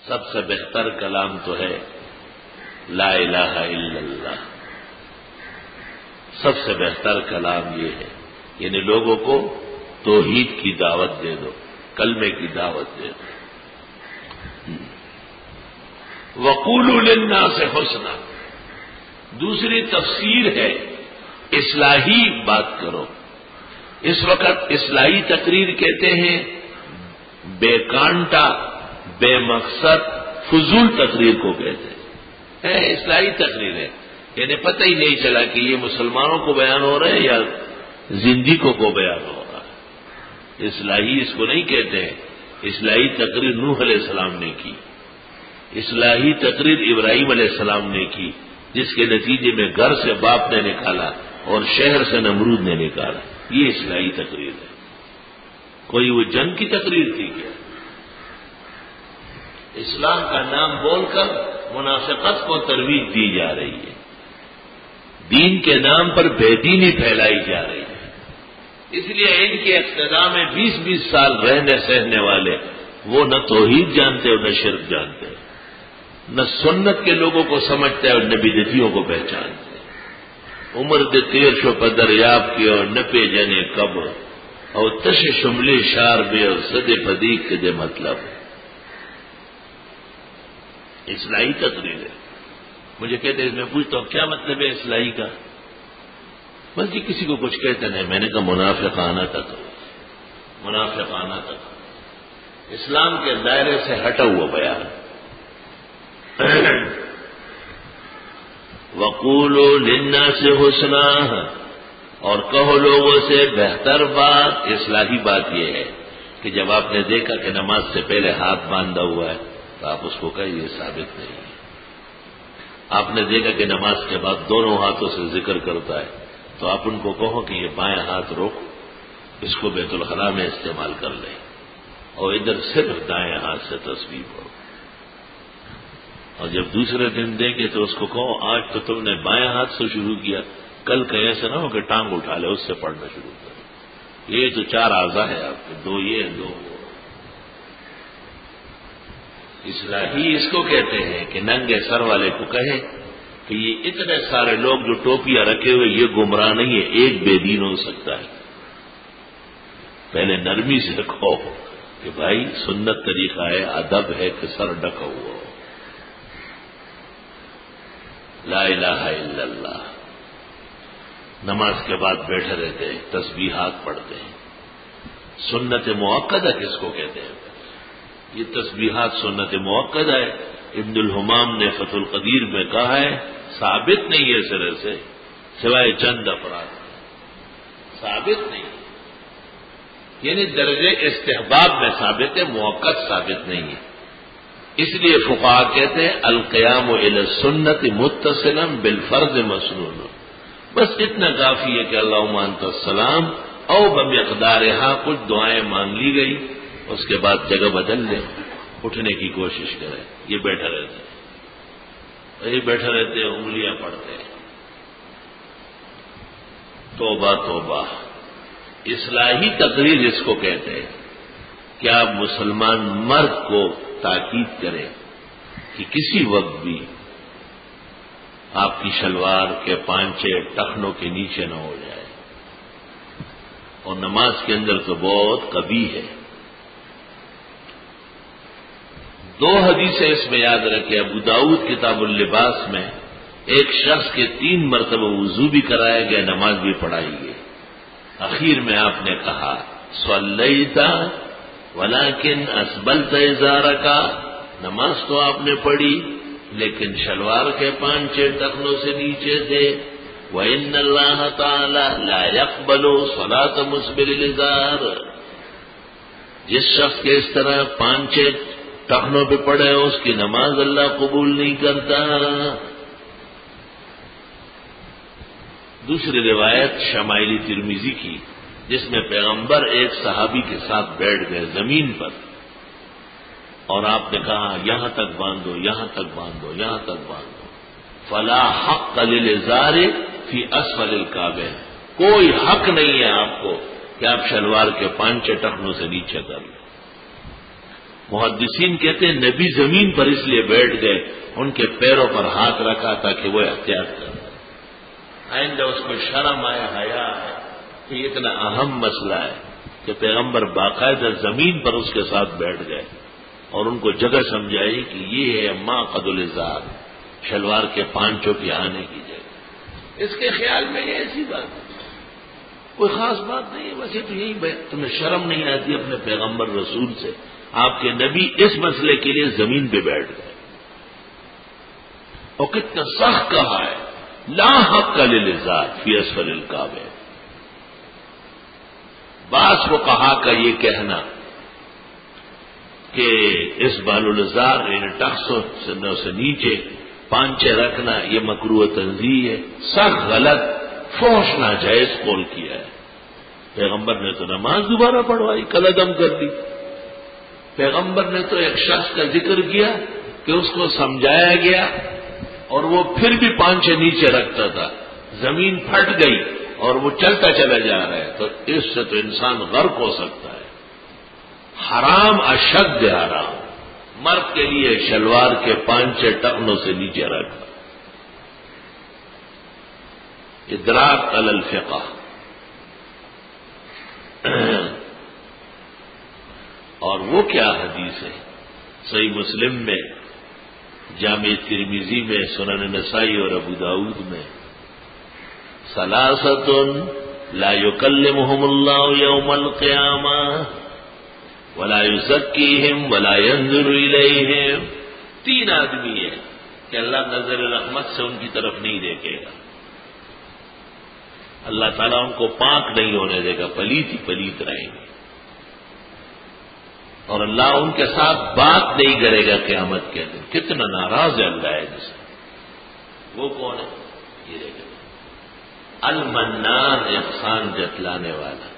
سب سے بہتر کلام تو ہے لا الہ الا اللہ. سب سے بہتر کلام یہ ہے، یعنی لوگوں کو توحید کی دعوت دے دو، کلمے کی دعوت دے دو. وقولوا للناس حسنا، دوسری تفسیر ہے اصلاحی بات کرو. اس وقت اصلاحی تقریر کہتے ہیں بے کانٹا بے مقصد فضول تقریر کو کہتے ہیں. اصلاحی تقریر ہے، یعنی پتہ ہی نہیں چلا کہ یہ مسلمانوں کو بیان ہو رہا ہے یا زندگیوں کو بیان ہو رہا ہے. اصلاحی اس کو نہیں کہتے ہیں. اصلاحی تقریر نوح علیہ السلام نے کی، اصلاحی تقریر ابراہیم علیہ السلام نے کی، جس کے نتیجے میں گھر سے باپ نے نکالا اور شہر سے نمرود نے نکالا. یہ اصلاحی تقریر ہے. کوئی وہ جنگ کی تقریر تھی کیا؟ اسلام کا نام بول کر منافقت کو ترویج دی جا رہی ہے، دین کے نام پر بے دینی پھیلائی جا رہی ہے. اس لیے ان کے اقتداء میں 20-20 سال رہنے سہنے والے وہ نہ توحید جانتے اور نہ شرک جانتے، نہ سنت کے لوگوں کو سمجھتے اور نہ بدعتیوں کو پہچانتے. عمر دے 1300 پر دریاب کی اور نہ پہ جنے کب اور تش شملی شار بے اور صدے پدیق کے دے مطلب. اصلاحی تقریر ہے. مجھے کہتے ہیں، میں پوچھتا ہوں کیا مطلب ہے اصلاحی کا؟ بس جی کسی کو کچھ کہتے نہیں. میں نے کہا منافقانہ تک، منافقانہ تک، اسلام کے دائرے سے ہٹا ہوا بیان. وقولوا للناس حسنا، اور کہو لوگوں سے بہتر بات. اصلاحی بات یہ ہے کہ جب آپ نے دیکھا کہ نماز سے پہلے ہاتھ باندھا ہوا ہے تو آپ اس کو کہیں یہ ثابت نہیں ہے. آپ نے دیکھا کہ نماز کے بعد دونوں ہاتھوں سے ذکر کرتا ہے تو آپ ان کو کہو کہ یہ بائیں ہاتھ روکو، اس کو بیت الخلاء میں استعمال کر لیں اور ادھر صرف دائیں ہاتھ سے تسبیح پڑھو. اور جب دوسرے دن دیں گے تو اس کو کہو آج تو تم نے بائیں ہاتھ سے شروع کیا، کل کہیں ایسا نہ ہو کہ ٹانگ اٹھا لے اس سے پڑھنا شروع کرو. یہ تو 4 اعضاء ہے آپ کے، 2 یہ 2 وہ. اصلاحی اس کو کہتے ہیں کہ ننگے سر والے کو کہے کہ یہ اتنے سارے لوگ جو ٹوپیاں رکھے ہوئے یہ گمراہ نہیں ہے، ایک بے دین ہو سکتا ہے. پہلے نرمی سے کہو کہ بھائی سنت طریقہ ہے، ادب ہے کہ سر ڈکا ہوا ہو. لا الہ الا اللہ. نماز کے بعد بیٹھے رہتے ہیں، تسبیحات پڑھتے ہیں. سنت موقدہ کس کو کہتے ہیں؟ یہ تسبیحات سنت موقدہ ہے. ابن الحمام نے فتح القدیر میں کہا ہے ثابت نہیں ہے سرے سے، سوائے چند افراد، ثابت نہیں. یعنی درجے استحباب میں ثابت ہے، موقت ثابت نہیں ہے. اس لیے فقہاء کہتے ہیں القیام الی السنت متصلا بالفرض مسنون. بس اتنا کافی ہے کہ اللہم انت السلام او بمقدارہا کچھ دعائیں مانگ لی گئی، اس کے بعد جگہ بدل لیں، اٹھنے کی کوشش کریں. یہ بیٹھا رہتے ہیں، یہ بیٹھا رہتے ہیں، انگلیاں پڑھتے ہیں. توبہ توبہ. اصلاحی تقریر اس کو کہتے ہیں کہ آپ مسلمان مرد کو تاکید کریں کہ کسی وقت بھی آپ کی شلوار کے پانچے ٹخنوں کے نیچے نہ ہو جائے. اور نماز کے اندر تو بہت قبیح ہے. 2 حدیثیں اس میں یاد رکھیں. ابو داؤد کتاب اللباس میں ایک شخص کے 3 مرتبہ وضو بھی کرایا گیا، نماز بھی پڑھائی گئی. اخیر میں آپ نے کہا صلیت ولیکن اسبلت ازارک، نماز تو آپ نے پڑھی لیکن شلوار کے پانچے ٹخنوں سے نیچے تھے. وَإِنَّ اللَّهَ تَعَالَى لَا يَقْبَلُ صَلَاةَ مُسْبِلِ الْإِزَارِ. جس شخص کے اس طرح پانچے ٹخنوں پہ پڑے اس کی نماز اللہ قبول نہیں کرتا. دوسری روایت شمائلی ترمذی کی جس میں پیغمبر ایک صحابی کے ساتھ بیٹھ گئے زمین پر اور آپ نے کہا یہاں تک باندھو، یہاں تک باندھو، یہاں تک باندھو. فلا حق للازار فی اسفل الکعبین، کوئی حق نہیں ہے آپ کو کہ آپ شلوار کے پانچے ٹخنوں سے نیچے کر لیں. محدثین کہتے ہیں نبی زمین پر اس لیے بیٹھ گئے، ان کے پیروں پر ہاتھ رکھا تھا کہ وہ احتیاط کر آئندہ اس کو شرم آئے، حیا ہے کہ یہ اتنا اہم مسئلہ ہے کہ پیغمبر باقاعدہ زمین پر اس کے ساتھ بیٹھ گئے اور ان کو جگہ سمجھائی کہ یہ ہے ما قد الازار، شلوار کے پانچوں کی آنے کی جگہ۔ اس کے خیال میں یہ ایسی بات ہے، کوئی خاص بات نہیں ہے، بس یہ تو یہی تمہیں شرم نہیں آتی اپنے پیغمبر رسول سے؟ آپ کے نبی اس مسئلے کے لیے زمین پہ بیٹھ گئے، اور کتنا سخت کہا ہے، لا حق للازار فی اسفل الکعبہ۔ بعض فقہا کا یہ کہنا کہ اس بال الازار یعنی ٹخسوں سے نیچے پانچے رکھنا یہ مکروہ تنزیہ ہے، سخت غلط فحش ناجائز قول کیا ہے۔ پیغمبر نے تو نماز دوبارہ پڑھوائی، قلعدم کر دی۔ پیغمبر نے تو ایک شخص کا ذکر کیا کہ اس کو سمجھایا گیا اور وہ پھر بھی پانچے نیچے رکھتا تھا، زمین پھٹ گئی اور وہ چلتا چلا جا رہا ہے، تو اس سے تو انسان غرق ہو سکتا ہے۔ حرام اشد حرام، مرد کے لیے شلوار کے پانچے ٹخنوں سے نیچے رکھا۔ ادراک علی الفقہ، اور وہ کیا حدیث ہے صحیح مسلم میں، جامع ترمذی میں، سنن نسائی اور ابو داؤد میں، ثلاثۃ لا یکلمہم اللہ یوم القیامہ ولا یزکیہم ولا ینظر الیہم۔ تین آدمی ہیں کہ اللہ نظر رحمت سے ان کی طرف نہیں دیکھے گا، اللہ تعالیٰ ان کو پاک نہیں ہونے دے گا، پلیت ہی پلیت رہیں گے، اور اللہ ان کے ساتھ بات نہیں کرے گا قیامت کے دن۔ کتنا ناراض ہے اللہ ہے جس سے۔ وہ کون ہے؟ یہ دیکھیں، المنان، احسان جتلانے والا،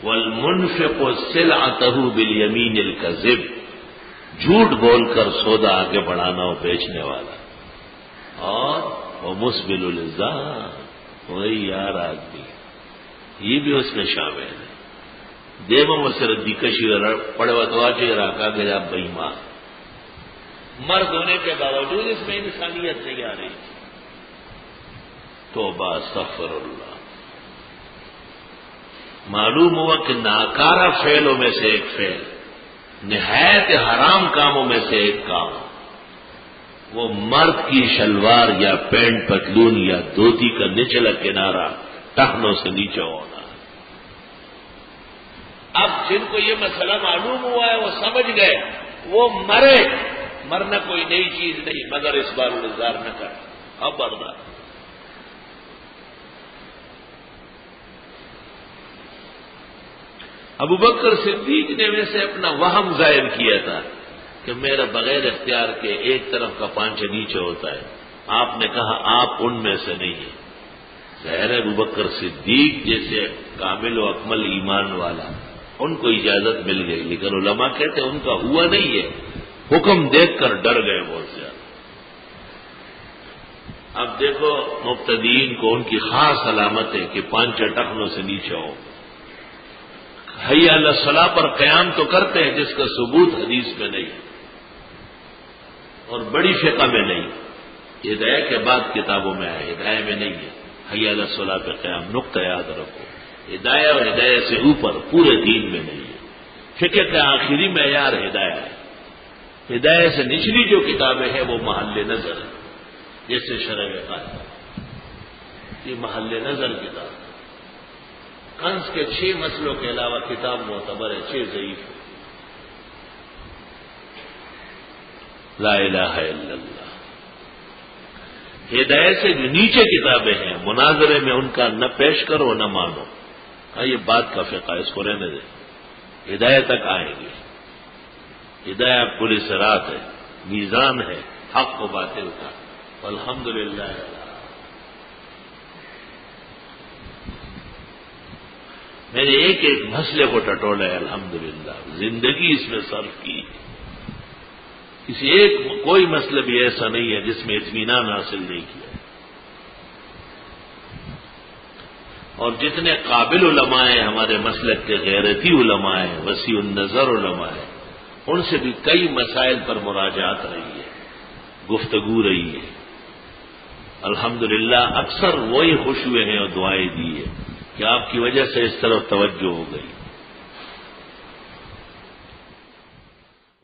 والمنفق سلعتہ بالیمین الکذب، جھوٹ بول کر سودا آگے بڑھانا اور بیچنے والا، اور وہ مسبل الزام، وہی یار آدمی، یہ بھی اس میں شامل ہے۔ دیو مسر دیکشی پڑے وتوا کے راکا گیا بئیمان، مرد ہونے کے باوجود اس میں انسانیت نہیں آ رہی تھی۔ توبہ استغفر اللہ۔ معلوم ہوا کہ ناکارہ فعلوں میں سے ایک فعل، نہایت حرام کاموں میں سے ایک کام، وہ مرد کی شلوار یا پینٹ پتلون یا دھوتی کا نچلا کنارہ ٹخنوں سے نیچے ہونا۔ اب جن کو یہ مسئلہ معلوم ہوا ہے وہ سمجھ گئے، وہ مرے، مرنا کوئی نئی چیز نہیں، مگر اس بار الزار نہ کر، اب بردار۔ ابو بکر صدیق نے ویسے اپنا وہم ظاہر کیا تھا کہ میرا بغیر اختیار کے ایک طرف کا پانچے نیچے ہوتا ہے۔ آپ نے کہا آپ ان میں سے نہیں ہیں۔ ظاہر ابو بکر صدیق جیسے کامل و اکمل ایمان والا، ان کو اجازت مل گئی، لیکن علماء کہتے ہیں ان کا ہوا نہیں ہے، حکم دیکھ کر ڈر گئے بہت زیادہ۔ اب دیکھو مبتدئین کو ان کی خاص علامت ہے کہ پانچے ٹخنوں سے نیچے ہو۔ حی علی الصلاۃ پر قیام تو کرتے ہیں جس کا ثبوت حدیث میں نہیں اور بڑی فقہ میں نہیں، ہدایہ کے بعد کتابوں میں ہے، ہدایہ میں نہیں ہے۔ حی علی الصلاۃ پر قیام نقطہ یاد رکھو، ہدایہ اور ہدایہ سے اوپر پورے دین میں نہیں ہے۔ فقہ کا آخری معیار ہدایہ ہے، ہدایہ سے نچلی جو کتابیں ہیں وہ محل نظر ہے، جیسے شرح قاعدہ، یہ محل نظر کتاب۔ کنز کے 6 مسئلوں کے علاوہ کتاب معتبر ہے، 6 ضعیف ہے۔ لا الہ الا اللہ۔ ہدایت سے جو نیچے کتابیں ہیں مناظرے میں ان کا نہ پیش کرو نہ مانو، یہ بات کا فقہ، اس کو رہنے دیں، ہدایت تک آئیں گے۔ ہدایت پوری صراط ہے، میزان ہے حق و باطل کا، الحمدللہ۔ میں نے ایک ایک مسئلے کو ٹٹولا ہے، الحمدللہ، زندگی اس میں صرف کی، کسی ایک کوئی مسئلہ بھی ایسا نہیں ہے جس میں اطمینان حاصل نہیں کیا۔ اور جتنے قابل علماء ہیں ہمارے مسلک کے غیرتی علماء ہیں، وسیع النظر علماء ہیں، ان سے بھی کئی مسائل پر مراجعات رہی ہے، گفتگو رہی ہے۔ الحمدللہ اکثر وہی خوش ہوئے ہیں اور دعائیں دی ہے کہ آپ کی وجہ سے اس طرف توجہ ہو گئی۔